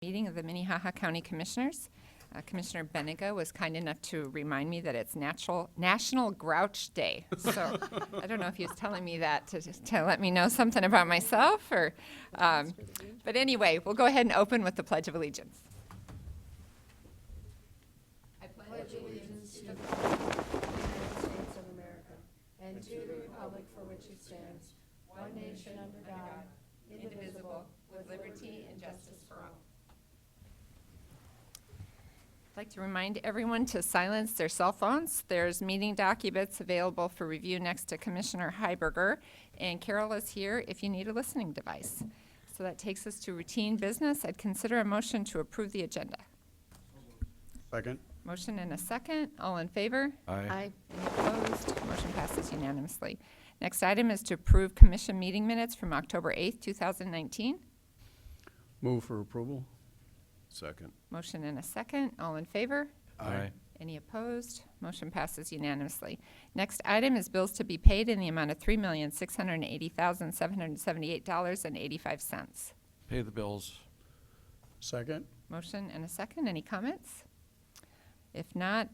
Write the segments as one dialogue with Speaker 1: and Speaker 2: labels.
Speaker 1: Meeting of the Minnehaha County Commissioners. Commissioner Beninga was kind enough to remind me that it's National Grouch Day. So I don't know if he was telling me that to let me know something about myself or, but anyway, we'll go ahead and open with the Pledge of Allegiance. I pledge allegiance to the flag of the United States of America and to the republic for which it stands, one nation under God, indivisible, with liberty and justice for all. I'd like to remind everyone to silence their cell phones. There's meeting documents available for review next to Commissioner Heiberger, and Carol is here if you need a listening device. So that takes us to routine business. I'd consider a motion to approve the agenda.
Speaker 2: Second.
Speaker 1: Motion and a second. All in favor?
Speaker 2: Aye.
Speaker 1: Any opposed? Motion passes unanimously. Next item is to approve commission meeting minutes from October 8th, 2019.
Speaker 2: Move for approval. Second.
Speaker 1: Motion and a second. All in favor?
Speaker 2: Aye.
Speaker 1: Any opposed? Motion passes unanimously. Next item is bills to be paid in the amount of $3,680,778.85.
Speaker 3: Pay the bills.
Speaker 2: Second.
Speaker 1: Motion and a second. Any comments? If not,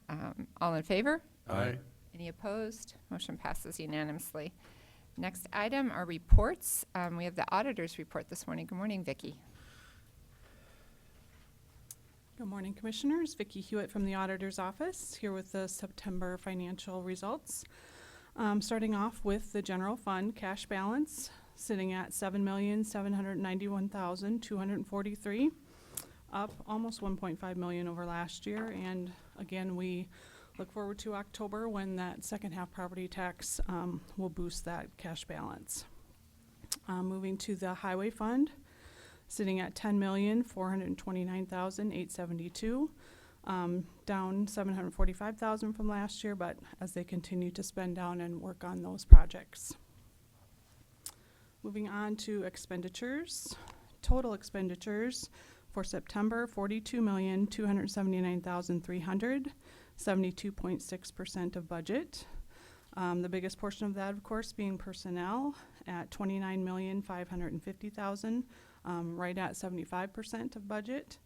Speaker 1: all in favor?
Speaker 2: Aye.
Speaker 1: Any opposed? Motion passes unanimously. Next item are reports. We have the auditor's report this morning. Good morning, Vicki.
Speaker 4: Good morning, Commissioners. Vicki Hewitt from the Auditor's Office, here with the September financial results. Starting off with the general fund cash balance, sitting at $7,791,243, up almost $1.5 million over last year. And again, we look forward to October when that second half property tax will boost that cash balance. Moving to the highway fund, sitting at $10,429,872, down $745,000 from last year, but as they continue to spend down and work on those projects. Moving on to expenditures. Total expenditures for September, $42,279,300, 72.6% of budget. The biggest portion of that, of course, being personnel at $29,550,000. Right at 75% of budget,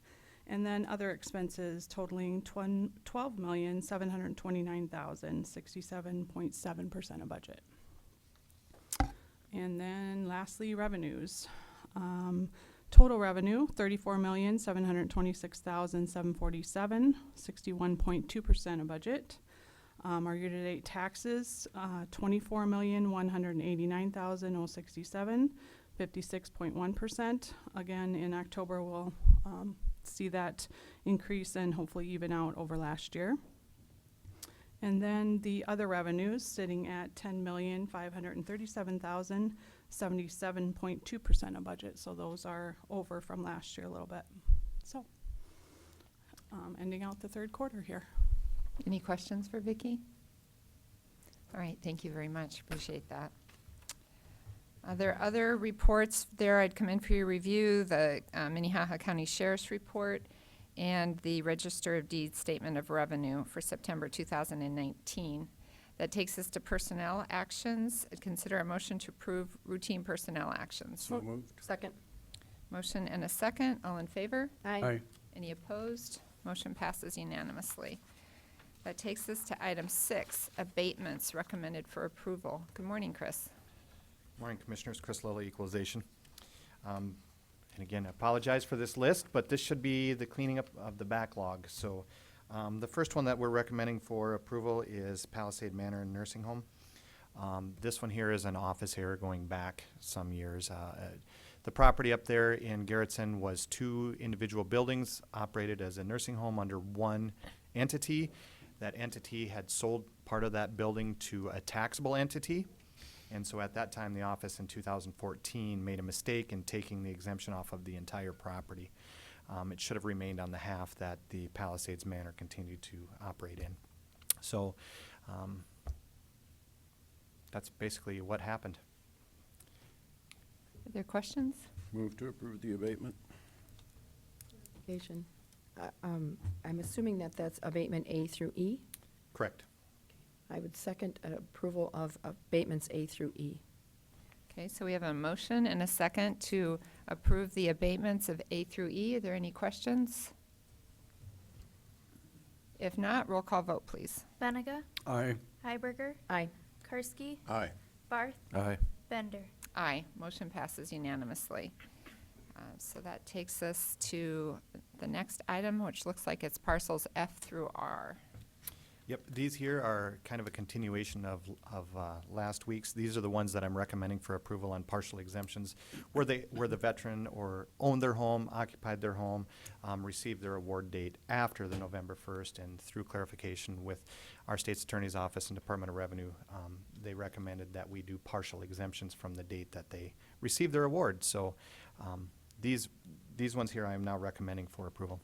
Speaker 4: and then other expenses totaling $12,729,000, 67.7% of budget. And then lastly, revenues. Total revenue, $34,726,747, 61.2% of budget. Our year-to-date taxes, $24,189,067. 56.1%. Again, in October, we'll see that increase and hopefully even out over last year. And then the other revenues sitting at $10,537,000, 77.2% of budget. So those are over from last year a little bit. So ending out the third quarter here.
Speaker 1: Any questions for Vicki? All right, thank you very much. Appreciate that. There are other reports there I'd come in for your review, the Minnehaha County Sheriff's Report and the Register of Deeds Statement of Revenue for September 2019. That takes us to personnel actions. I'd consider a motion to approve routine personnel actions.
Speaker 2: So moved.
Speaker 5: Second.
Speaker 1: Motion and a second. All in favor?
Speaker 2: Aye.
Speaker 1: Any opposed? Motion passes unanimously. That takes us to item 6, abatements recommended for approval. Good morning, Chris.
Speaker 6: Morning, Commissioners. Chris Lilla, Equalization. And again, I apologize for this list, but this should be the cleaning up of the backlog. So the first one that we're recommending for approval is Palisade Manor Nursing Home. This one here is an office here going back some years. The property up there in Garrettson was 2 individual buildings operated as a nursing home under one entity. That entity had sold part of that building to a taxable entity. And so at that time, the office in 2014 made a mistake in taking the exemption off of the entire property. It should have remained on the half that the Palisades Manor continued to operate in. So that's basically what happened.
Speaker 1: Are there questions?
Speaker 2: Move to approve the abatement.
Speaker 5: I'm assuming that that's abatement A through E.
Speaker 6: Correct.
Speaker 5: I would second approval of abatements A through E.
Speaker 1: Okay, so we have a motion and a second to approve the abatements of A through E. Are there any questions? If not, roll call vote, please.
Speaker 3: Beninga,
Speaker 2: Aye.
Speaker 3: Heiberger,
Speaker 5: Aye.
Speaker 3: Karski,
Speaker 2: Aye.
Speaker 3: Barth,
Speaker 2: Aye.
Speaker 3: Bender.
Speaker 1: Aye, motion passes unanimously. So that takes us to the next item, which looks like it's parcels F through R.
Speaker 6: Yep, these here are kind of a continuation of last week's. These are the ones that I'm recommending for approval on partial exemptions, where the veteran or owned their home, occupied their home, received their award date after the November 1st, and through clarification with our state's attorney's office and Department of Revenue, they recommended that we do partial exemptions from the date that they received their award. So these ones here I am now recommending for approval.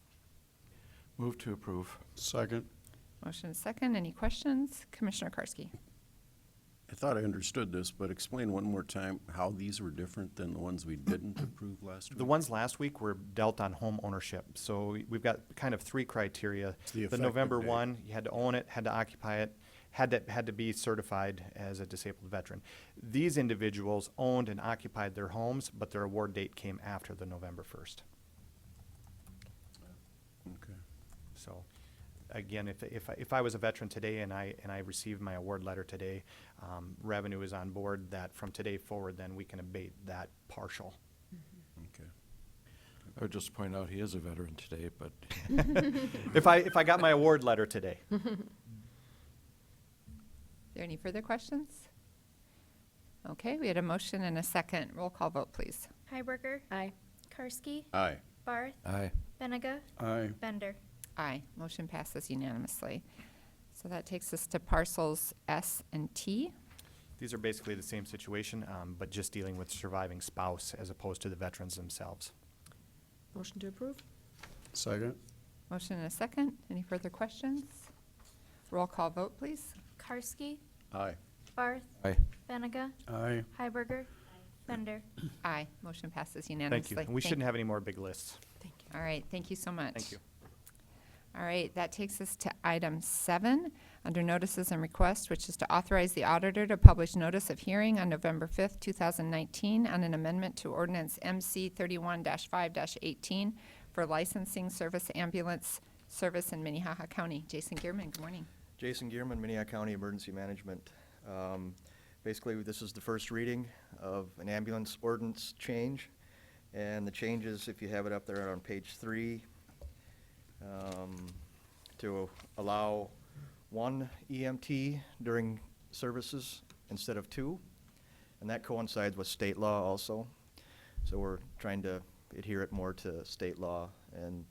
Speaker 2: Move to approve. Second.
Speaker 1: Motion is second. Any questions? Commissioner Karski.
Speaker 2: I thought I understood this, but explain one more time how these were different than the ones we didn't approve last week.
Speaker 6: The ones last week were dealt on home ownership. So we've got kind of three criteria.
Speaker 2: It's the
Speaker 6: The
Speaker 2: effective
Speaker 6: November
Speaker 2: date.
Speaker 6: one, you had to own it, had to occupy it, had to be certified as a disabled veteran. These individuals owned and occupied their homes, but their award date came after the November 1st.
Speaker 2: Okay.
Speaker 6: So, again, if I was a veteran today and I received my award letter today, revenue is on board that from today forward, then we can abate that partial.
Speaker 2: Okay.
Speaker 7: I would just point out he is a veteran today, but
Speaker 6: If I got my award letter today.
Speaker 1: Are there any further questions? Okay, we had a motion and a second. Roll call vote, please.
Speaker 3: Heiberger,
Speaker 5: Aye.
Speaker 3: Karski,
Speaker 2: Aye.
Speaker 3: Barth,
Speaker 7: aye.
Speaker 3: Beninga,
Speaker 2: Aye.
Speaker 3: Bender.
Speaker 1: Aye, motion passes unanimously. So that takes us to parcels S and T.
Speaker 6: These are basically the same situation, but just dealing with surviving spouse as opposed to the veterans themselves.
Speaker 5: Motion to approve?
Speaker 2: Second.
Speaker 1: Motion and a second. Any further questions? Roll call vote, please.
Speaker 3: Karski,
Speaker 2: Aye.
Speaker 3: Barth,
Speaker 7: Aye.
Speaker 3: Beninga,
Speaker 2: Aye.
Speaker 3: Heiberger, Bender.
Speaker 1: Aye, motion passes
Speaker 6: Thank
Speaker 1: unanimously.
Speaker 6: you. And we shouldn't have any more big lists.
Speaker 5: Thank you.
Speaker 1: All right, thank you so much.
Speaker 6: Thank you.
Speaker 1: All right, that takes us to item 7, under notices and requests, which is to authorize the auditor to publish notice of hearing on November 5th, 2019, on an amendment to ordinance MC 31-5-18 for licensing service ambulance service in Minnehaha County. Jason Gearman, good morning.
Speaker 8: Jason Gearman, Minnehaha County Emergency Management. Basically, this is the first reading of an ambulance ordinance change. And the changes, if you have it up there on page 3, to allow 1 EMT during services instead of 2. And that coincides with state law also. So we're trying to adhere it more to state law, and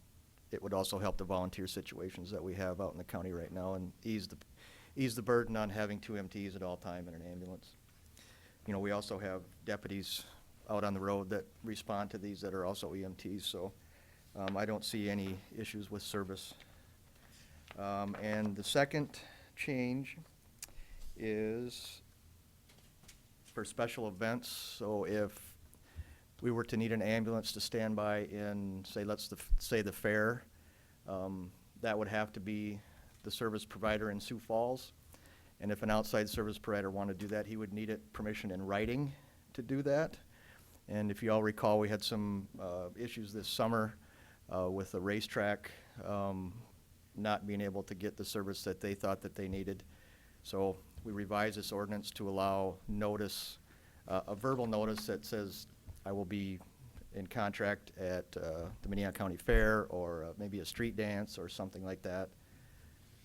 Speaker 8: it would also help the volunteer situations that we have out in the county right now and ease the burden on having 2 EMTs at all time in an ambulance. You know, we also have deputies out on the road that respond to these that are also EMTs, so I don't see any issues with service. And the second change is for special events. So if we were to need an ambulance to stand by in, say, say the fair, that would have to be the service provider in Sioux Falls. And if an outside service provider wanted to do that, he would need permission in writing to do that. And if you all recall, we had some issues this summer with the racetrack not being able to get the service that they thought that they needed. So we revised this ordinance to allow notice, a verbal notice that says, I will be in contract at the Minnehaha County Fair or maybe a street dance or something like that.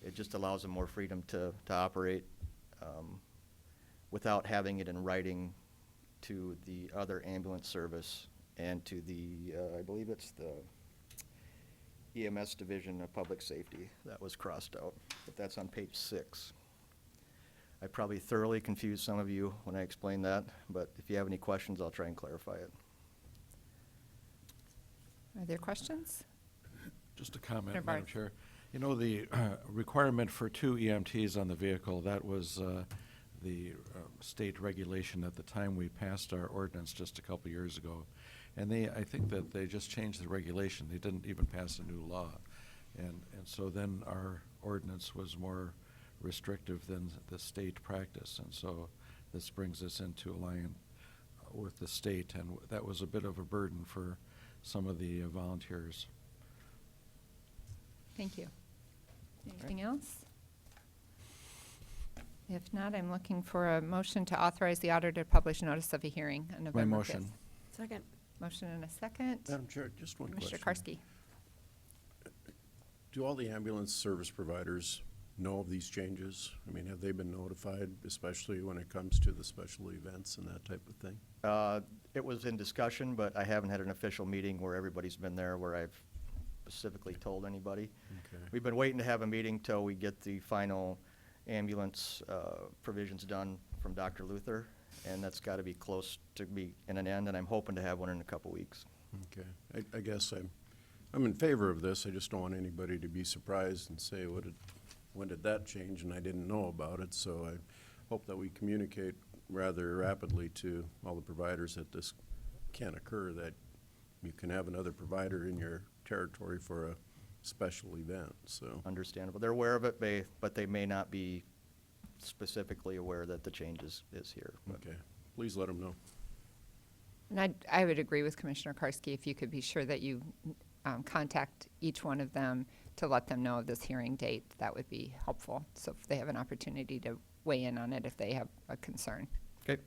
Speaker 8: It just allows them more freedom to operate without having it in writing to the other ambulance service and to the, I believe it's the EMS Division of Public Safety. That was crossed out, but that's on page 6. I probably thoroughly confused some of you when I explained that, but if you have any questions, I'll try and clarify it.
Speaker 1: Are there questions?
Speaker 7: Just a comment,
Speaker 1: Commissioner
Speaker 7: Madam
Speaker 1: Barth.
Speaker 7: Chair. You know, the requirement for 2 EMTs on the vehicle, that was the state regulation at the time we passed our ordinance just a couple years ago. And I think that they just changed the regulation. They didn't even pass a new law. And so then our ordinance was more restrictive than the state practice. And so this brings us into with the state, and that was a bit of a burden for some of the volunteers.
Speaker 1: Thank you. Anything else? If not, I'm looking for a motion to authorize the auditor to publish notice of a hearing on November 5th.
Speaker 7: My motion.
Speaker 5: Second.
Speaker 1: Motion and a second.
Speaker 2: Madam Chair, just one question.
Speaker 1: Commissioner Karski.
Speaker 2: Do all the ambulance service providers know of these changes? I mean, have they been notified, especially when it comes to the special events and that type of thing?
Speaker 8: It was in discussion, but I haven't had an official meeting where everybody's been there, where I've specifically told anybody.
Speaker 2: Okay.
Speaker 8: We've been waiting to have a meeting till we get the final ambulance provisions done from Dr. Luther, and that's got to be close to be in an end, and I'm hoping to have one in a couple weeks.
Speaker 2: Okay. I guess I'm in favor of this. I just don't want anybody to be surprised and say, when did that change? And I didn't know about it. So I hope that we communicate rather rapidly to all the providers that this can occur, that you can have another provider in your territory for a special event. So
Speaker 8: Understandable. They're aware of it, but they may not be specifically aware that the change is here. But
Speaker 2: okay, please let them know.
Speaker 1: And I would agree with Commissioner Karski if you could be sure that you contact each one of them to let them know of this hearing date. That would be helpful. So if they have an opportunity to weigh in on it if they have a concern.
Speaker 8: Okay.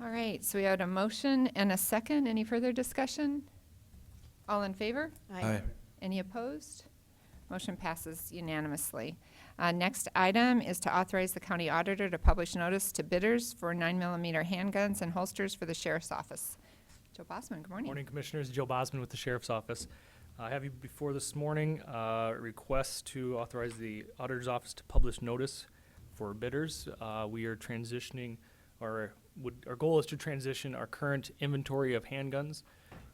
Speaker 1: All right, so we had a motion and a second. Any further discussion? All in favor? Any opposed? Motion passes unanimously. Next item is to authorize the county auditor to publish notice to bidders for 9mm handguns and holsters for the sheriff's office. Joe Bosman, good morning.
Speaker 9: Morning, Commissioners. Joe Bosman with the Sheriff's Office. I have you before this morning a request to authorize the Auditor's Office to publish notice for bidders. We are transitioning, our goal is to transition our current inventory of handguns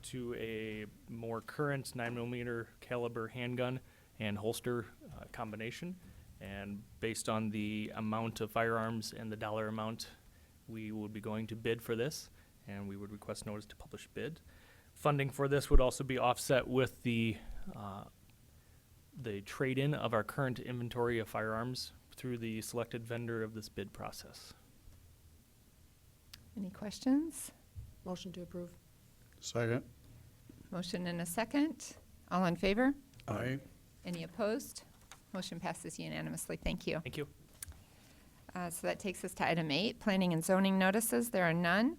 Speaker 9: to a more current 9mm caliber handgun and holster combination. And based on the amount of firearms and the dollar amount, we will be going to bid for this, and we would request notice to publish bid. Funding for this would also be offset with the trade-in of our current inventory of firearms through the selected vendor of this bid process.
Speaker 1: Any questions?
Speaker 5: Motion to approve.
Speaker 2: Second.
Speaker 1: Motion and a second. All in favor?
Speaker 2: Aye.
Speaker 1: Any opposed? Motion passes unanimously. Thank you.
Speaker 9: Thank you.
Speaker 1: So that takes us to item 8, planning and zoning notices. There are none.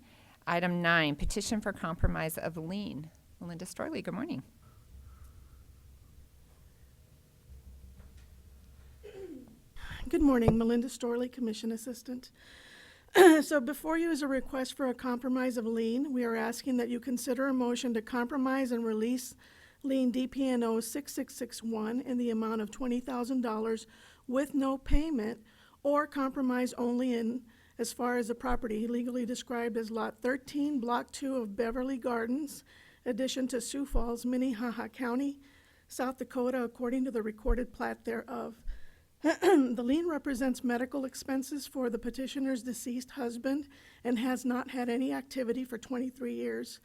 Speaker 1: Item 9, petition for compromise of lien. Melinda Storley, good morning.
Speaker 10: Good morning, Melinda Storley, Commission Assistant. So before you is a request for a compromise of lien. We are asking that you consider a motion to compromise and release lien DPNO 6661 in the amount of $20,000 with no payment, or compromise only in as far as the property legally described as Lot 13, Block 2 of Beverly Gardens, addition to Sioux Falls, Minnehaha County, South Dakota, according to the recorded plat thereof. The lien represents medical expenses for the petitioner's deceased husband and has not had any activity for 23 years.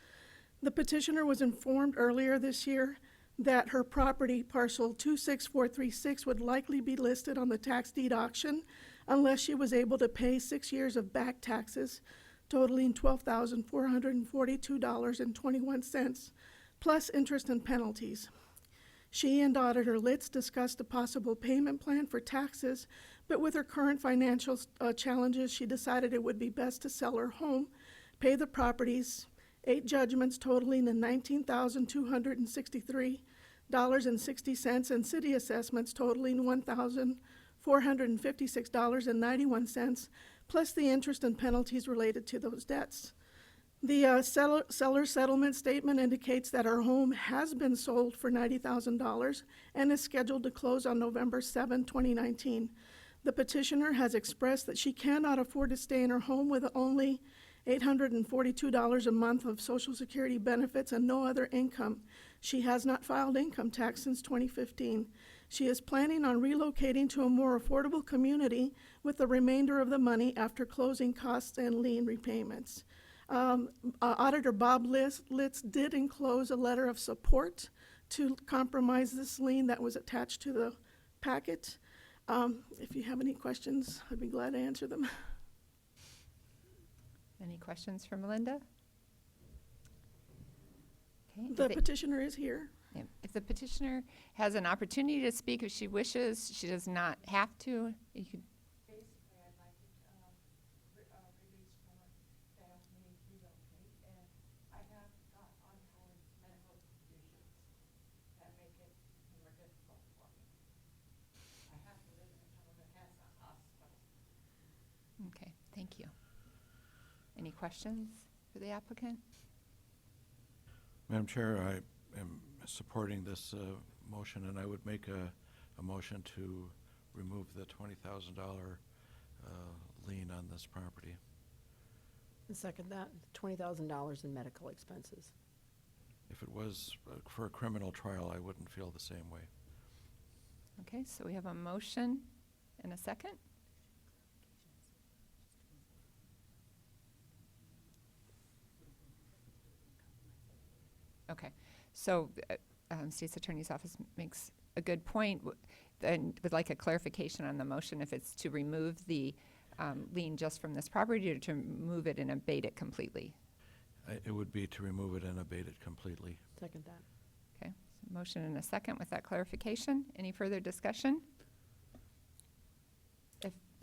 Speaker 10: The petitioner was informed earlier this year that her property, parcel 26436, would likely be listed on the tax deed auction unless she was able to pay 6 years of back taxes, totaling $12,442.21, plus interest and penalties. She and Auditor Litz discussed a possible payment plan for taxes, but with her current financial challenges, she decided it would be best to sell her home, pay the properties, 8 judgments totaling in $19,263.60, and city assessments totaling $1,456.91, plus the interest and penalties related to those debts. The seller settlement statement indicates that her home has been sold for $90,000 and is scheduled to close on November 7, 2019. The petitioner has expressed that she cannot afford to stay in her home with only $842 a month of Social Security benefits and no other income. She has not filed income tax since 2015. She is planning on relocating to a more affordable community with the remainder of the money after closing costs and lien repayments. Auditor Bob Litz did enclose a letter of support to compromise this lien that was attached to the packet. If you have any questions, I'd be glad to answer them.
Speaker 1: Any questions for Melinda? Okay.
Speaker 10: The petitioner is here.
Speaker 1: If the petitioner has an opportunity to speak, if she wishes, she does not have to. You could.
Speaker 11: Basically, I'd like it, released from what staff may relocate, and I have got ongoing medical conditions that make it more difficult for me. I have to live in a town that has a hospital.
Speaker 1: Okay, thank you. Any questions for the applicant?
Speaker 7: Madam Chair, I am supporting this motion, and I would make a motion to remove the $20,000 lien on this property.
Speaker 5: And second that, $20,000 in medical expenses.
Speaker 7: If it was for a criminal trial, I wouldn't feel the same way.
Speaker 1: Okay, so we have a motion and a second. Okay, so State's Attorney's Office makes a good point, and would like a clarification on the motion if it's to remove the lien just from this property or to remove it and abate it completely.
Speaker 7: It would be to remove it and abate it completely.
Speaker 5: Second that.
Speaker 1: Okay, so motion and a second with that clarification. Any further discussion?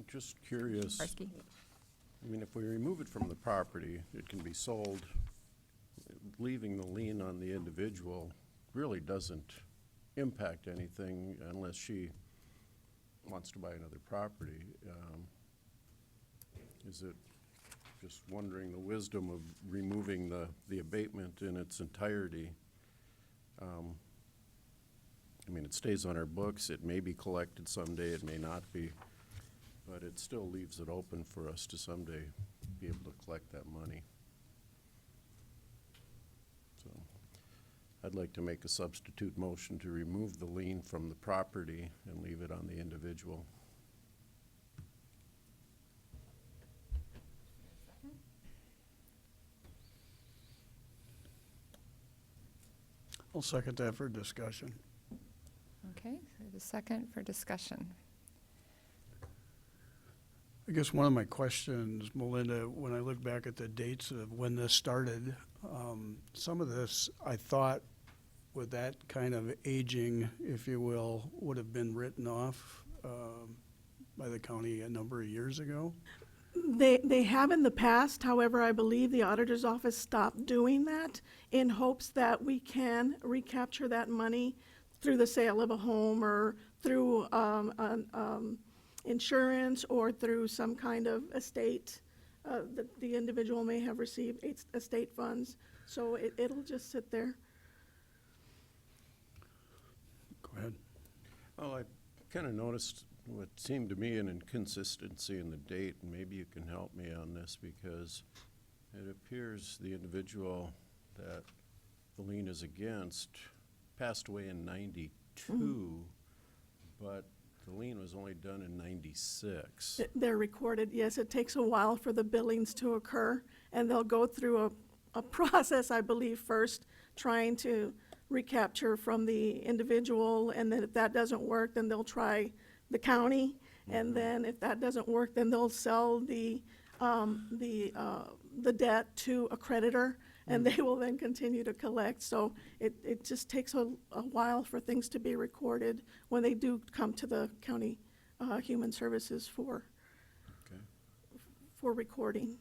Speaker 2: Just curious.
Speaker 1: Barsky?
Speaker 2: I mean, if we remove it from the property, it can be sold. Leaving the lien on the individual really doesn't impact anything unless she wants to buy another property. Is it, just wondering the wisdom of removing the abatement in its entirety? I mean, it stays on our books. It may be collected someday, it may not be, but it still leaves it open for us to someday be able to collect that money. So I'd like to make a substitute motion to remove the lien from the property and leave it on the individual.
Speaker 12: I'll second that for discussion.
Speaker 1: Okay, so the second for discussion.
Speaker 12: I guess one of my questions, Melinda, when I look back at the dates of when this started, some of this, I thought, with that kind of aging, if you will, would have been written off by the county a number of years ago.
Speaker 10: They have in the past, however, I believe the auditor's office stopped doing that in hopes that we can recapture that money through the sale of a home or through insurance or through some kind of estate that the individual may have received estate funds. So it'll just sit there.
Speaker 12: Go ahead.
Speaker 2: Well, I kind of noticed what seemed to me an inconsistency in the date, and maybe you can help me on this, because it appears the individual that the lien is against passed away in '92, but the lien was only done in '96.
Speaker 10: They're recorded, yes. It takes a while for the billings to occur, and they'll go through a process, I believe, first trying to recapture from the individual, and then if that doesn't work, then they'll try the county, and then if that doesn't work, then they'll sell the debt to a creditor, and they will then continue to collect. So it just takes a while for things to be recorded when they do come to the county human services for recording.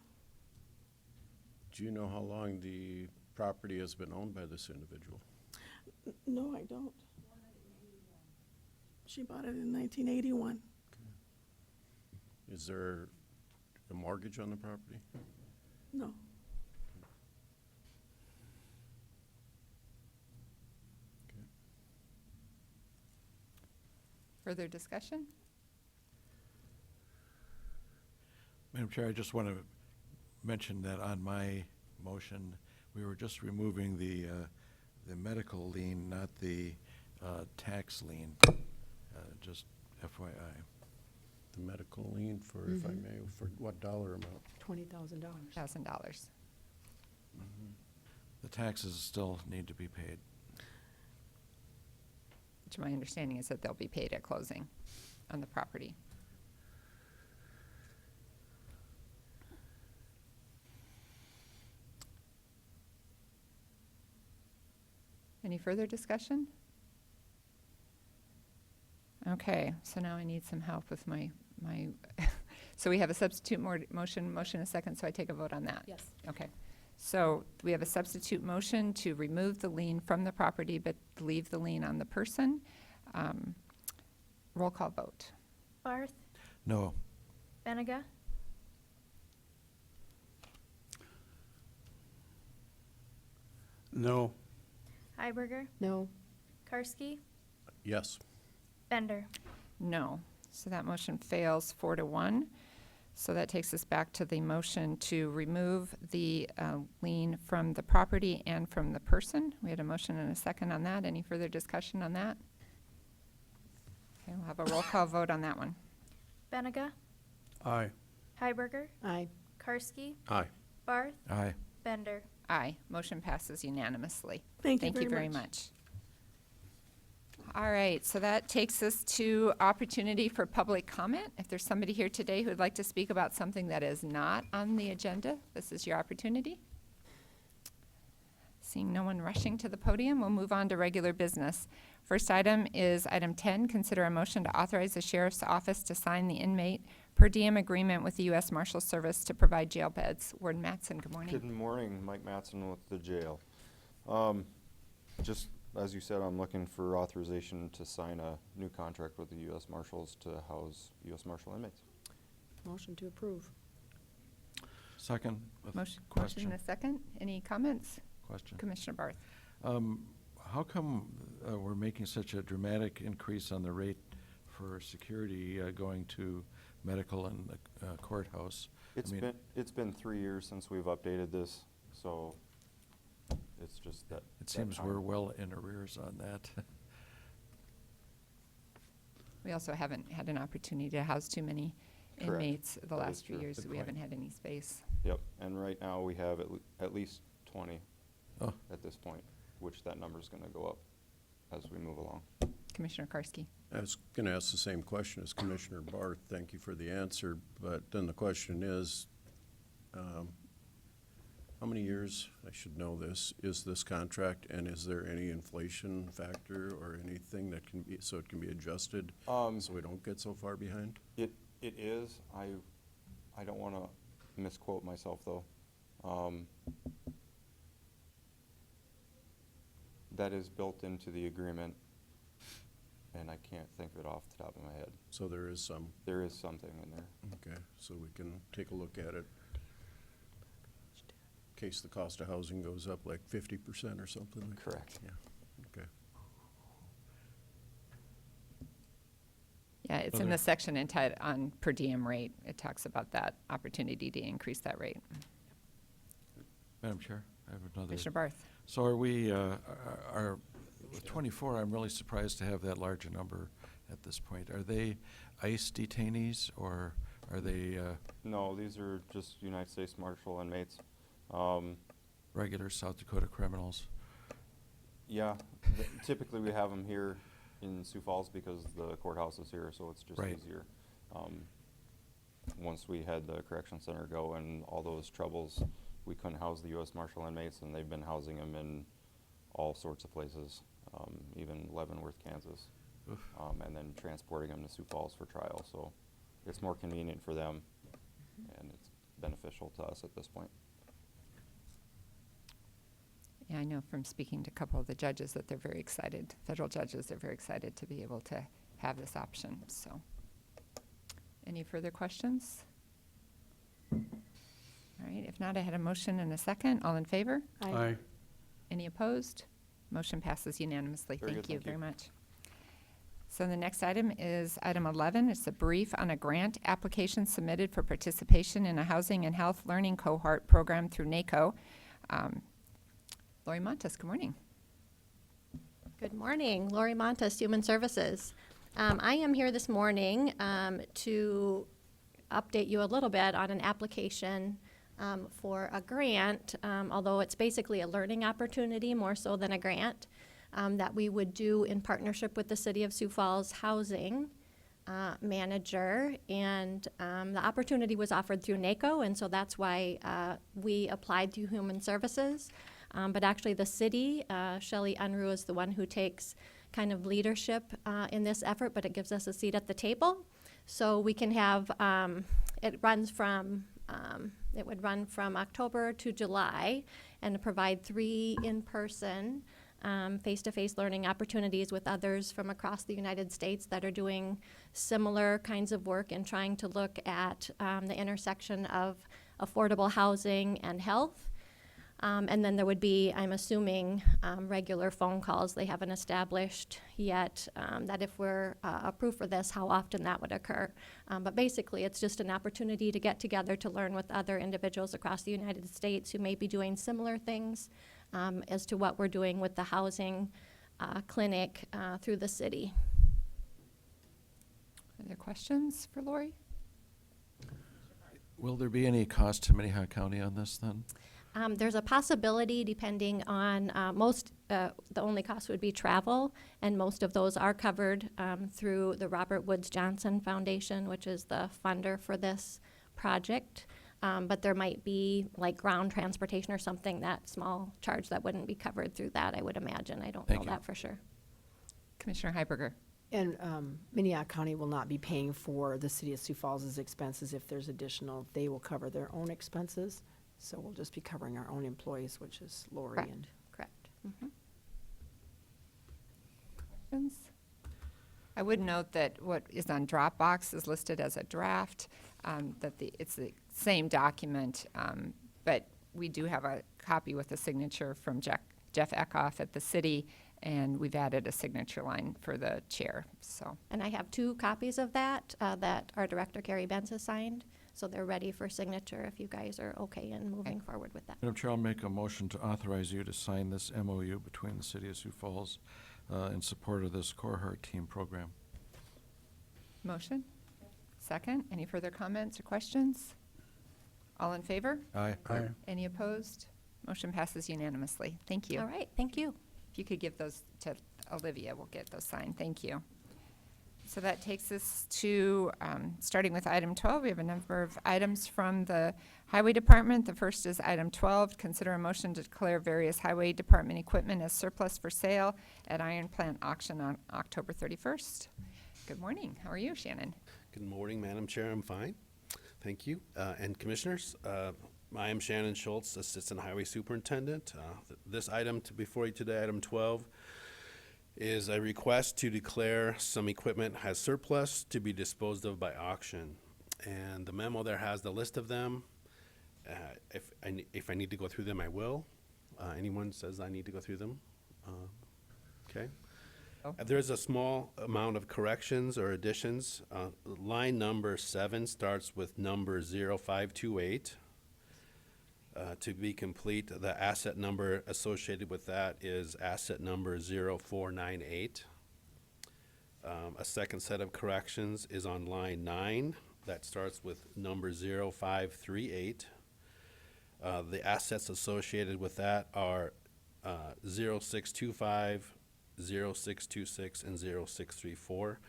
Speaker 2: Do you know how long the property has been owned by this individual?
Speaker 10: No, I don't. She bought it in 1981.
Speaker 2: Is there a mortgage on the property?
Speaker 10: No.
Speaker 1: Further discussion?
Speaker 7: Madam Chair, I just want to mention that on my motion, we were just removing the medical lien, not the tax lien. Just FYI.
Speaker 2: The medical lien for, if I may, for what dollar amount?
Speaker 5: $20,000.
Speaker 1: $1,000.
Speaker 7: The taxes still need to be paid.
Speaker 1: Which my understanding is that they'll be paid at closing on the property. Any further discussion? Okay, so now I need some help with my, so we have a substitute motion a second, so I take a vote on that?
Speaker 5: Yes.
Speaker 1: Okay. So we have a substitute motion to remove the lien from the property, but leave the lien on the person. Roll call vote.
Speaker 3: Barth,
Speaker 7: No.
Speaker 3: Beninga,
Speaker 12: No.
Speaker 3: Heiberger,
Speaker 5: No.
Speaker 3: Karski,
Speaker 2: Yes.
Speaker 3: Bender.
Speaker 1: No. So that motion fails 4-1. So that takes us back to the motion to remove the lien from the property and from the person. We had a motion and a second on that. Any further discussion on that? Okay, we'll have a roll call vote on that one.
Speaker 3: Beninga,
Speaker 12: Aye.
Speaker 3: Heiberger,
Speaker 5: Aye.
Speaker 3: Karski,
Speaker 2: Aye.
Speaker 3: Barth,
Speaker 7: Aye.
Speaker 3: Bender.
Speaker 1: Aye. Motion passes unanimously.
Speaker 10: Thank you
Speaker 1: Thank you
Speaker 10: very
Speaker 1: very
Speaker 10: much.
Speaker 1: much. All right, so that takes us to opportunity for public comment. If there's somebody here today who would like to speak about something that is not on the agenda, this is your opportunity. Seeing no one rushing to the podium, we'll move on to regular business. First item is item 10, consider a motion to authorize the sheriff's office to sign the inmate per diem agreement with the U.S. Marshals Service to provide jail beds. Warden Mattson, good morning.
Speaker 13: Good morning, Mike Mattson with the jail. Just as you said, I'm looking for authorization to sign a new contract with the U.S. Marshals to house U.S. Marshal inmates.
Speaker 5: Motion to approve.
Speaker 7: Second with
Speaker 1: Motion
Speaker 7: question.
Speaker 1: and a second. Any comments?
Speaker 7: Question.
Speaker 1: Commissioner Barth.
Speaker 7: How come we're making such a dramatic increase on the rate for security going to medical and the courthouse?
Speaker 13: It's been 3 years since we've updated this, so it's just that.
Speaker 7: It seems we're well in arrears on that.
Speaker 1: We also haven't had an opportunity to house too many
Speaker 13: Correct.
Speaker 1: inmates the
Speaker 13: That
Speaker 1: last
Speaker 13: is
Speaker 1: few
Speaker 13: true.
Speaker 1: years.
Speaker 7: Good
Speaker 1: We haven't
Speaker 7: point.
Speaker 1: had any space.
Speaker 13: Yep, and right now we have at least 20
Speaker 7: Oh.
Speaker 13: at this point, which that number's gonna go up as we move along.
Speaker 1: Commissioner Karski.
Speaker 2: I was going to ask the same question as Commissioner Barth. Thank you for the answer. But then the question is, how many years, I should know this, is this contract, and is there any inflation factor or anything that can be, so it can be adjusted so we don't get so far behind?
Speaker 13: It is. I don't want to misquote myself, though. That is built into the agreement, and I can't think of it off the top of my head.
Speaker 2: So there is some,
Speaker 13: There is something in there.
Speaker 2: okay, so we can take a look at it. In case the cost of housing goes up like 50% or something like that.
Speaker 13: Correct.
Speaker 2: Yeah, okay.
Speaker 1: Yeah, it's in the section entitled on per diem rate. It talks about that opportunity to increase that rate.
Speaker 7: Madam Chair, I have another.
Speaker 1: Commissioner Barth.
Speaker 7: So are we, with 24, I'm really surprised to have that large a number at this point. Are they ICE detainees, or are they
Speaker 13: No, these are just United States Marshal inmates.
Speaker 7: regular South Dakota criminals?
Speaker 13: Yeah, typically we have them here in Sioux Falls because the courthouse is here, so it's just
Speaker 7: Right.
Speaker 13: easier. Once we had the correction center go and all those troubles, we couldn't house the U.S. Marshal inmates, and they've been housing them in all sorts of places, even Leavenworth, Kansas, and then transporting them to Sioux Falls for trial. So it's more convenient for them, and it's beneficial to us at this point.
Speaker 1: Yeah, I know from speaking to a couple of the judges that they're very excited, federal judges, they're very excited to be able to have this option, so. Any further questions? All right, if not, I had a motion and a second. All in favor?
Speaker 12: Aye.
Speaker 1: Any opposed? Motion passes unanimously.
Speaker 13: Very
Speaker 1: Thank
Speaker 13: good,
Speaker 1: you
Speaker 13: thank you.
Speaker 1: very much. So the next item is item 11. It's a brief on a grant application submitted for participation in a housing and health learning cohort program through NACO. Lori Montes, good morning.
Speaker 14: Good morning, Lori Montes, Human Services. I am here this morning to update you a little bit on an application for a grant, although it's basically a learning opportunity more so than a grant, that we would do in partnership with the City of Sioux Falls Housing Manager. And the opportunity was offered through NACO, and so that's why we applied through Human Services. But actually, the city, Shelley Unruh is the one who takes kind of leadership in this effort, but it gives us a seat at the table. So we can have, it would run from October to July and provide 3 in-person face-to-face learning opportunities with others from across the United States that are doing similar kinds of work and trying to look at the intersection of affordable housing and health. And then there would be, I'm assuming, regular phone calls. They haven't established yet that if we're approved for this, how often that would occur. But basically, it's just an opportunity to get together to learn with other individuals across the United States who may be doing similar things as to what we're doing with the housing clinic through the city.
Speaker 1: Other questions for Lori?
Speaker 7: Will there be any cost to Minnehaha County on this then?
Speaker 14: There's a possibility, depending on the only cost would be travel, and most of those are covered through the Robert Woods Johnson Foundation, which is the funder for this project. But there might be like ground transportation or something, that small charge that wouldn't be covered through that, I would imagine. I don't know that for sure.
Speaker 1: Commissioner Heiberger.
Speaker 5: And Minnehaha County will not be paying for the city of Sioux Falls' expenses if there's additional. They will cover their own expenses. So we'll just be covering our own employees, which is Lori
Speaker 14: Correct.
Speaker 5: and.
Speaker 14: Correct. Mm-hmm.
Speaker 1: Questions? I would note that what is on Dropbox is listed as a draft, that it's the same document, but we do have a copy with a signature from Jeff Eckhoff at the city, and we've added a signature line for the chair, so.
Speaker 14: And I have 2 copies of that that our director, Gary Benz, has signed. So they're ready for signature if you guys are okay in moving forward with that.
Speaker 7: Madam Chair, I'll make a motion to authorize you to sign this MOU between the City of Sioux Falls in support of this Core Heart Team program.
Speaker 1: Motion? Second? Any further comments or questions? All in favor?
Speaker 7: Aye.
Speaker 12: Aye.
Speaker 1: Any opposed? Motion passes unanimously. Thank you.
Speaker 14: All right, thank you.
Speaker 1: If you could give those to Olivia, we'll get those signed. Thank you. So that takes us to, starting with item 12, we have a number of items from the Highway Department. The first is item 12, consider a motion to declare various Highway Department equipment as surplus for sale at Iron Plant Auction on October 31st. Good morning. How are you, Shannon?
Speaker 15: Good morning, Madam Chair. I'm fine. Thank you. And Commissioners, I am Shannon Schultz, Assistant Highway Superintendent. This item before you today, item 12, is a request to declare some equipment as surplus to be disposed of by auction. And the memo there has the list of them. If I need to go through them, I will. Anyone says I need to go through them? Okay.
Speaker 1: Oh.
Speaker 15: There's a small amount of corrections or additions. Line number 7 starts with number 0528. To be complete, the asset number associated with that is asset number 0498. A second set of corrections is on line 9. That starts with number 0538. The assets associated with that are 0625, 0626, and 0634.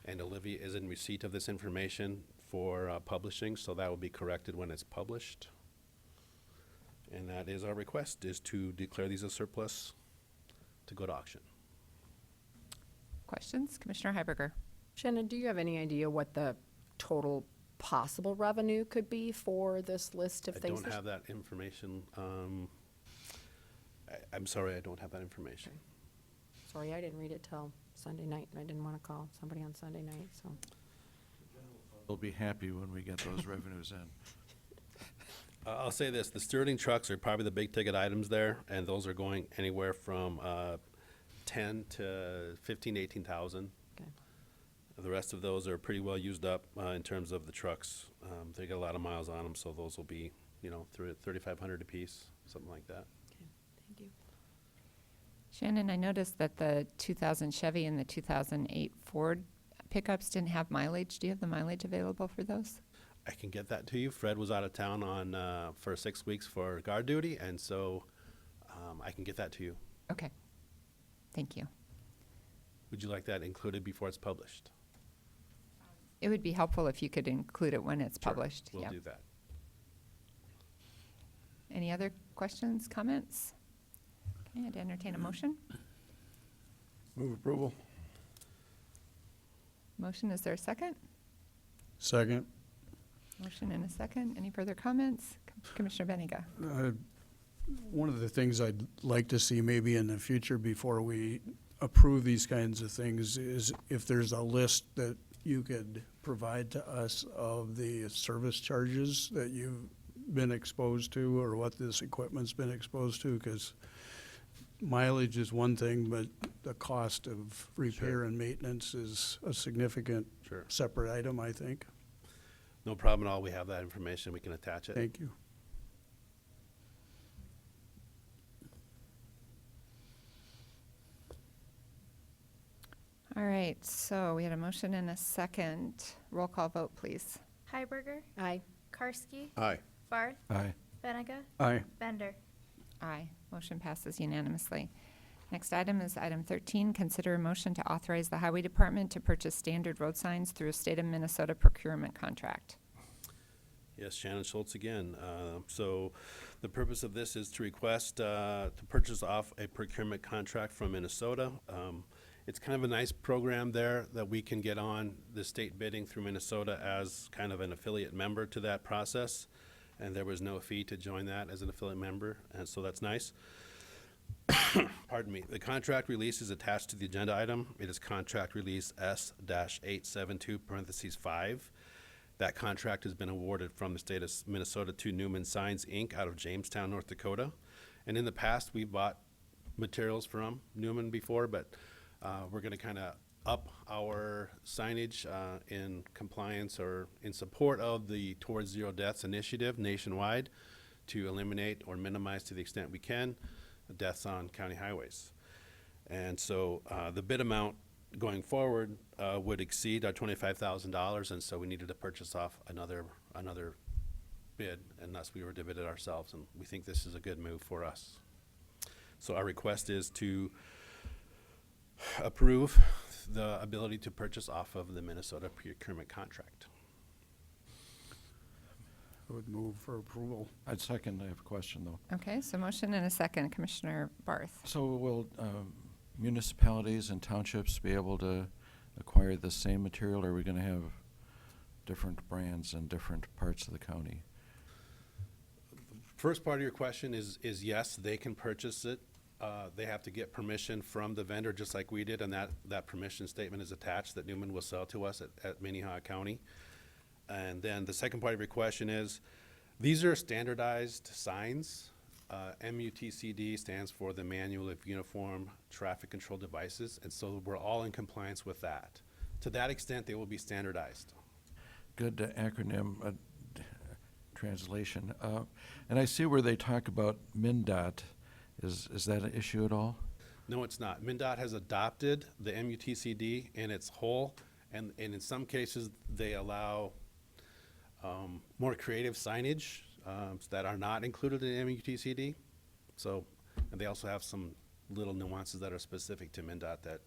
Speaker 15: And Olivia is in receipt of this information for publishing, so that will be corrected when it's published. And that is our request, is to declare these as surplus to go to auction.
Speaker 1: Questions? Commissioner Heiberger.
Speaker 5: Shannon, do you have any idea what the total possible revenue could be for this list of
Speaker 15: I
Speaker 5: things?
Speaker 15: don't have that information. I'm sorry, I don't have that information.
Speaker 5: Sorry, I didn't read it till Sunday night, and I didn't want to call somebody on Sunday night, so.
Speaker 7: We'll be happy when we get those revenues in.
Speaker 15: I'll say this, the Sterling trucks are probably the big ticket items there, and those are going anywhere from 10 to 15, 18,000.
Speaker 5: Okay.
Speaker 15: The rest of those are pretty well used up in terms of the trucks. They get a lot of miles on them, so those will be, through 3,500 apiece, something like that.
Speaker 5: Okay, thank you.
Speaker 1: Shannon, I noticed that the 2000 Chevy and the 2008 Ford pickups didn't have mileage. Do you have the mileage available for those?
Speaker 15: I can get that to you. Fred was out of town for 6 weeks for guard duty, and so I can get that to you.
Speaker 1: Okay. Thank you.
Speaker 15: Would you like that included before it's published?
Speaker 1: It would be helpful if you could include it when it's
Speaker 15: Sure,
Speaker 1: published.
Speaker 15: we'll
Speaker 1: Yep.
Speaker 15: do that.
Speaker 1: Any other questions, comments? Okay, I'd entertain a motion.
Speaker 2: Move approval.
Speaker 1: Motion, is there a second?
Speaker 12: Second.
Speaker 1: Motion and a second. Any further comments? Commissioner Beninga.
Speaker 12: One of the things I'd like to see maybe in the future before we approve these kinds of things is if there's a list that you could provide to us of the service charges that you've been exposed to or what this equipment's been exposed to, because mileage is one thing, but the cost of repair and maintenance is a significant
Speaker 15: Sure.
Speaker 12: separate item, I think.
Speaker 15: No problem at all. We have that information. We can attach it.
Speaker 12: Thank you.
Speaker 1: All right, so we had a motion and a second. Roll call vote, please.
Speaker 3: Hiberger,
Speaker 5: Aye.
Speaker 3: Karski,
Speaker 2: Aye.
Speaker 3: Barth,
Speaker 7: Aye.
Speaker 3: Benega,
Speaker 12: Aye.
Speaker 3: Bender.
Speaker 1: Aye. Motion passes unanimously. Next item is item 13. Consider a motion to authorize the Highway Department to purchase standard road signs through a state of Minnesota procurement contract.
Speaker 15: Yes, Shannon Schultz again. So the purpose of this is to request to purchase off a procurement contract from Minnesota. It's kind of a nice program there that we can get on the state bidding through Minnesota as kind of an affiliate member to that process. And there was no fee to join that as an affiliate member, and so that's nice. Pardon me. The contract release is attached to the agenda item. It is contract release S-872(5). That contract has been awarded from the state of Minnesota to Newman Signs, Inc. out of Jamestown, North Dakota. And in the past, we've bought materials from Newman before, but we're going to kind of up our signage in compliance or in support of the Towards Zero Deaths initiative nationwide to eliminate or minimize to the extent we can deaths on county highways. And so the bid amount going forward would exceed our $25,000, and so we needed to purchase off another bid, and thus we were to bid it ourselves, and we think this is a good move for us. So our request is to approve the ability to purchase off of the Minnesota procurement contract.
Speaker 12: I would move for approval.
Speaker 7: I'd second. I have a question, though.
Speaker 1: Okay, so motion and a second. Commissioner Barth.
Speaker 7: So will municipalities and townships be able to acquire the same material, or are we going to have different brands in different parts of the county?
Speaker 15: First part of your question is yes, they can purchase it. They have to get permission from the vendor, just like we did, and that permission statement is attached that Newman will sell to us at Minnehaha County. And then the second part of your question is, these are standardized signs. MUTCD stands for the Manual of Uniform Traffic Control Devices, and so we're all in compliance with that. To that extent, they will be standardized.
Speaker 7: Good acronym translation. And I see where they talk about MnDOT. Is that an issue at all?
Speaker 15: No, it's not. MnDOT has adopted the MUTCD in its whole, and in some cases, they allow more creative signage that are not included in MUTCD. So, and they also have some little nuances that are specific to MnDOT that,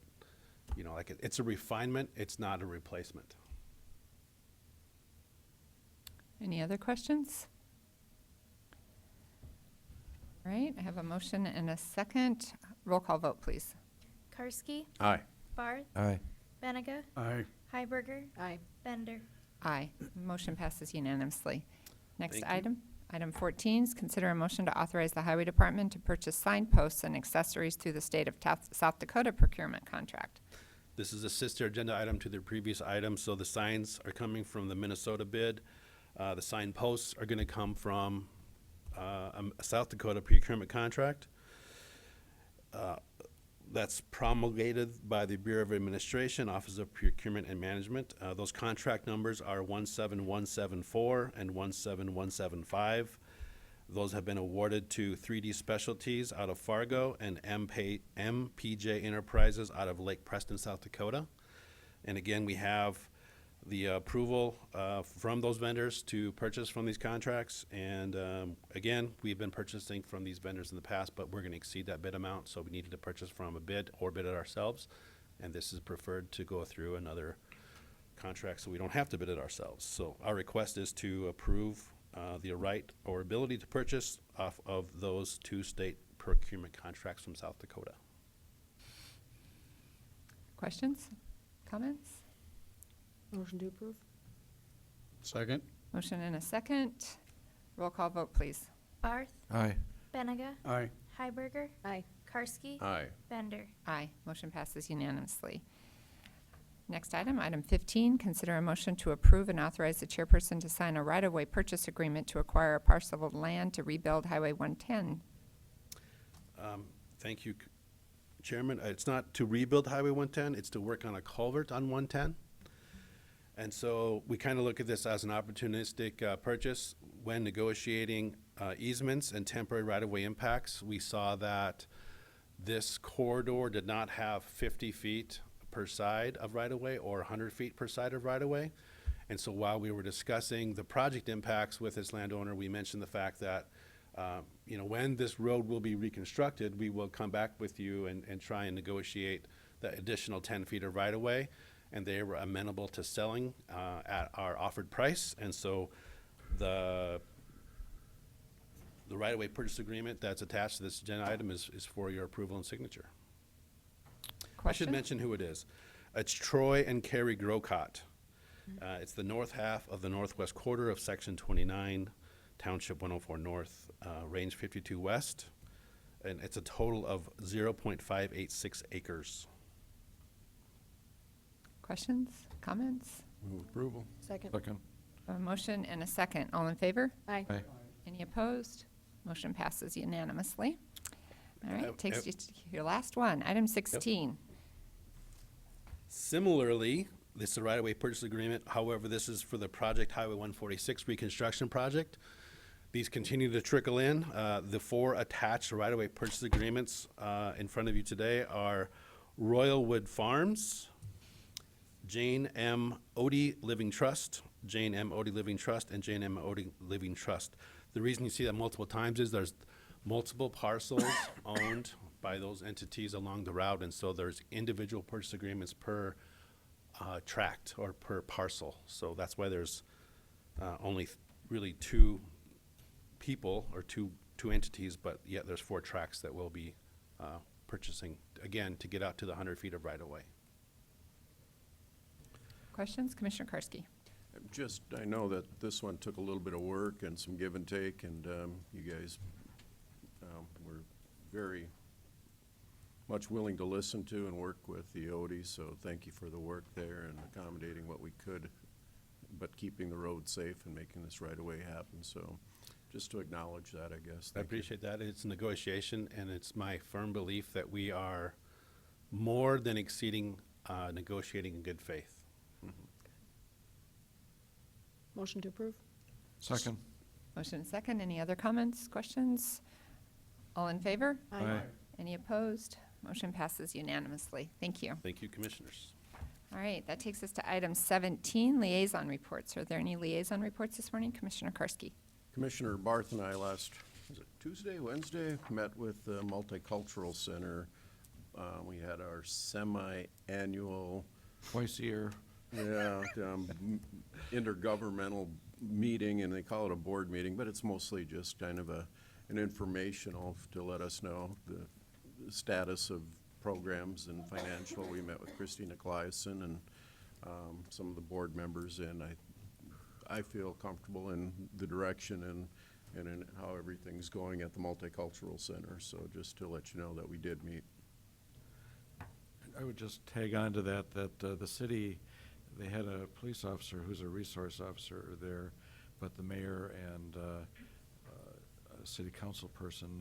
Speaker 15: you know, like it's a refinement, it's not a replacement.
Speaker 1: Any other questions? All right, I have a motion and a second. Roll call vote, please.
Speaker 3: Karski,
Speaker 2: Aye.
Speaker 3: Barth,
Speaker 7: Aye.
Speaker 3: Benega,
Speaker 12: Aye.
Speaker 3: Hiberger,
Speaker 5: Aye.
Speaker 3: Bender.
Speaker 1: Aye. Motion passes unanimously. Next
Speaker 15: Thank you.
Speaker 1: item, item 14 is consider a motion to authorize the Highway Department to purchase signposts and accessories through the state of South Dakota procurement contract.
Speaker 15: This is a sister agenda item to the previous item, so the signs are coming from the Minnesota bid. The sign posts are going to come from a South Dakota procurement contract. That's promulgated by the Bureau of Administration, Office of Procurement and Management. Those contract numbers are 17174 and 17175. Those have been awarded to 3D Specialties out of Fargo and MPJ Enterprises out of Lake Preston, South Dakota. And again, we have the approval from those vendors to purchase from these contracts. And again, we've been purchasing from these vendors in the past, but we're going to exceed that bid amount, so we needed to purchase from a bid or bid it ourselves. And this is preferred to go through another contract, so we don't have to bid it ourselves. So our request is to approve the right or ability to purchase off of those two state procurement contracts from South Dakota.
Speaker 1: Questions? Comments?
Speaker 5: Motion to approve?
Speaker 12: Second?
Speaker 1: Motion and a second. Roll call vote, please.
Speaker 3: Barth,
Speaker 7: Aye.
Speaker 3: Beninga,
Speaker 12: Aye.
Speaker 3: Hiberger,
Speaker 5: Aye.
Speaker 3: Karski,
Speaker 2: Aye.
Speaker 3: Bender.
Speaker 1: Aye. Motion passes unanimously. Next item, item 15, consider a motion to approve and authorize the chairperson to sign a right-of-way purchase agreement to acquire a parcel of land to rebuild Highway 110.
Speaker 15: Thank you, Chairman. It's not to rebuild Highway 110, it's to work on a culvert on 110. And so we kind of look at this as an opportunistic purchase. When negotiating easements and temporary right-of-way impacts, we saw that this corridor did not have 50 feet per side of right-of-way or 100 feet per side of right-of-way. And so while we were discussing the project impacts with this landowner, we mentioned the fact that when this road will be reconstructed, we will come back with you and try and negotiate the additional 10 feet of right-of-way. And they were amenable to selling at our offered price. And so the right-of-way purchase agreement that's attached to this agenda item is for your approval and signature. I should
Speaker 1: Question?
Speaker 15: mention who it is. It's Troy and Carrie Grocott. It's the north half of the northwest quarter of Section 29, Township 104 North, Range 52 West. And it's a total of 0.586 acres.
Speaker 1: Questions? Comments?
Speaker 2: Move approval.
Speaker 5: Second?
Speaker 7: Second.
Speaker 1: A motion and a second. All in favor?
Speaker 5: Aye.
Speaker 7: Aye.
Speaker 1: Any opposed? Motion passes unanimously. All
Speaker 15: Uh,
Speaker 1: right, takes you to your last one, item 16.
Speaker 15: Similarly, this is a right-of-way purchase agreement. However, this is for the project Highway 146 reconstruction project. These continue to trickle in. The 4 attached right-of-way purchase agreements in front of you today are Royalwood Farms, Jane M. Odie Living Trust, Jane M. Odie Living Trust, and Jane M. Odie Living Trust. The reason you see that multiple times is there's multiple parcels owned by those entities along the route, and so there's individual purchase agreements per tract or per parcel. So that's why there's only really 2 people or two entities, but yet there's 4 tracts that will be purchasing, again, to get out to the 100 feet of right-of-way.
Speaker 1: Questions? Commissioner Karski.
Speaker 2: I know that this one took a little bit of work and some give and take, and you guys were very much willing to listen to and work with the Odies, so thank you for the work there and accommodating what we could, but keeping the road safe and making this right away happen. So just to acknowledge that, I guess.
Speaker 15: I appreciate that. It's a negotiation, and it's my firm belief that we are more than exceeding negotiating in good faith.
Speaker 5: Motion to approve?
Speaker 7: Second.
Speaker 1: Motion and second. Any other comments, questions? All in favor?
Speaker 7: Aye.
Speaker 1: Any opposed? Motion passes unanimously. Thank you.
Speaker 15: Thank you, commissioners.
Speaker 1: All right, that takes us to item 17, liaison reports. Are there any liaison reports this morning? Commissioner Karski.
Speaker 2: Commissioner Barth and I was it Tuesday, Wednesday, met with the Multicultural Center. We had our semi-annual
Speaker 7: Twice a year.
Speaker 2: intergovernmental meeting, and they call it a board meeting, but it's mostly just kind of an informational to let us know the status of programs and financial. We met with Christina Clausen and some of the board members, and I feel comfortable in the direction and in how everything's going at the Multicultural Center. So just to let you know that we did meet.
Speaker 7: I would just tag on to that the city, they had a police officer who's a resource officer there, but the mayor and a city council person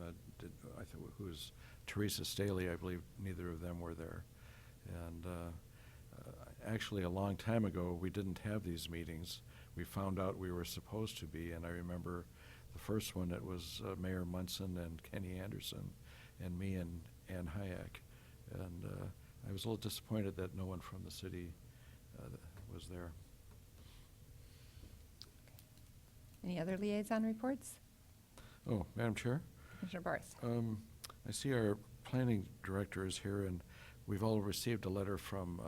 Speaker 7: who's Teresa Staley, I believe neither of them were there. And actually a long time ago, we didn't have these meetings. We found out we were supposed to be, and I remember the first one, it was Mayor Mattson and Kenny Anderson and me and Ann Hayek. And I was a little disappointed that no one from the city was there.
Speaker 1: Any other liaison reports?
Speaker 7: Oh, Madam Chair?
Speaker 1: Commissioner Barth.
Speaker 7: I see our planning director is here, and we've all received a letter from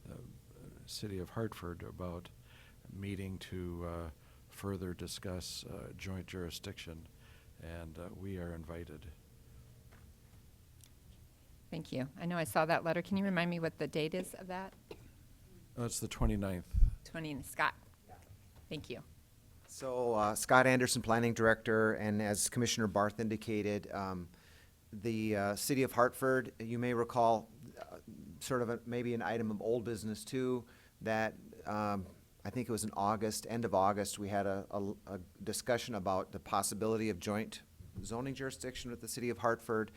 Speaker 7: the city of Hartford about meeting to further discuss joint jurisdiction, and we are invited.
Speaker 1: Thank you. I know I saw that letter. Can you remind me what the date is of that?
Speaker 7: It's the 29th.
Speaker 1: 20, Scott. Thank you.
Speaker 16: So Scott Anderson, Planning Director, and as Commissioner Barth indicated, the City of Hartford, you may recall, sort of maybe an item of old business too, that I think it was in August, end of August, we had a discussion about the possibility of joint zoning jurisdiction with the City of Hartford,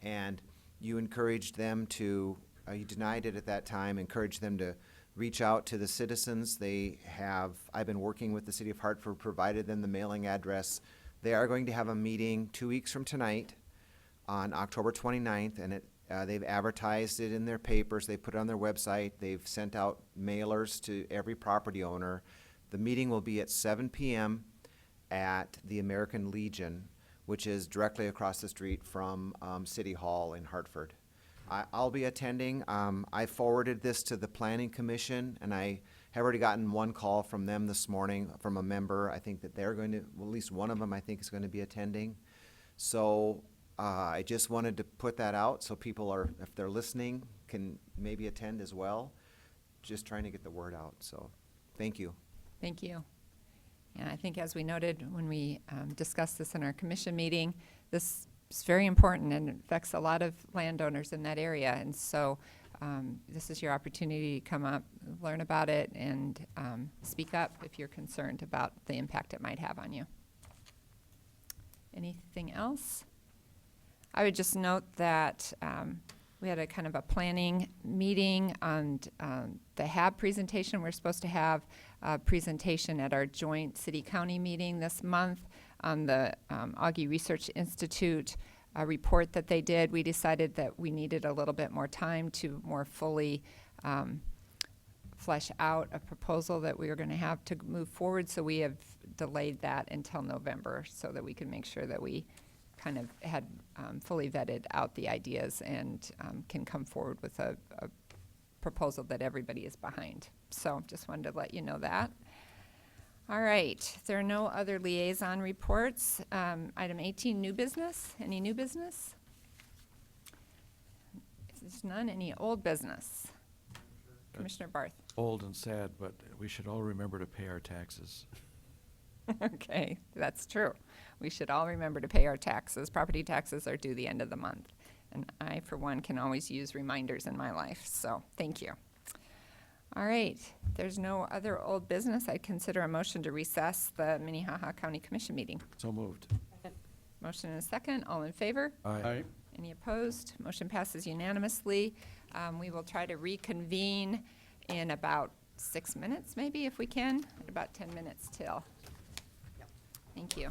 Speaker 16: and you encouraged them to, you denied it at that time, encouraged them to reach out to the citizens. I've been working with the City of Hartford, provided them the mailing address. They are going to have a meeting 2 weeks from tonight on October 29th, and they've advertised it in their papers, they put it on their website, they've sent out mailers to every property owner. The meeting will be at 7 p.m. at the American Legion, which is directly across the street from City Hall in Hartford. I'll be attending. I forwarded this to the Planning Commission, and I have already gotten one call from them this morning from a member. I think that they're going to, well, at least one of them I think is going to be attending. So I just wanted to put that out so people are, if they're listening, can maybe attend as well. Just trying to get the word out. So thank you.
Speaker 1: Thank you. And I think as we noted when we discussed this in our commission meeting, this is very important and affects a lot of landowners in that area. And so this is your opportunity to come up, learn about it, and speak up if you're concerned about the impact it might have on you. Anything else? I would just note that we had a kind of a planning meeting on the HAB presentation. We're supposed to have a presentation at our joint city-county meeting this month on the Augie Research Institute report that they did. We decided that we needed a little bit more time to more fully flesh out a proposal that we were going to have to move forward, so we have delayed that until November so that we can make sure that we kind of had fully vetted out the ideas and can come forward with a proposal that everybody is behind. So just wanted to let you know that. All right, if there are no other liaison reports, item 18, new business. Any new business? If there's none, any old business? Commissioner Barth.
Speaker 7: Old and sad, but we should all remember to pay our taxes.
Speaker 1: Okay, that's true. We should all remember to pay our taxes. Property taxes are due the end of the month. And I, for one, can always use reminders in my life, so thank you. All right, if there's no other old business, I'd consider a motion to recess the Minnehaha County Commission meeting.
Speaker 7: So moved.
Speaker 1: Motion and a second, all in favor?
Speaker 7: Aye.
Speaker 1: Any opposed? Motion passes unanimously. We will try to reconvene in about 6 minutes, maybe, if we can, at about 10 minutes till. Thank you.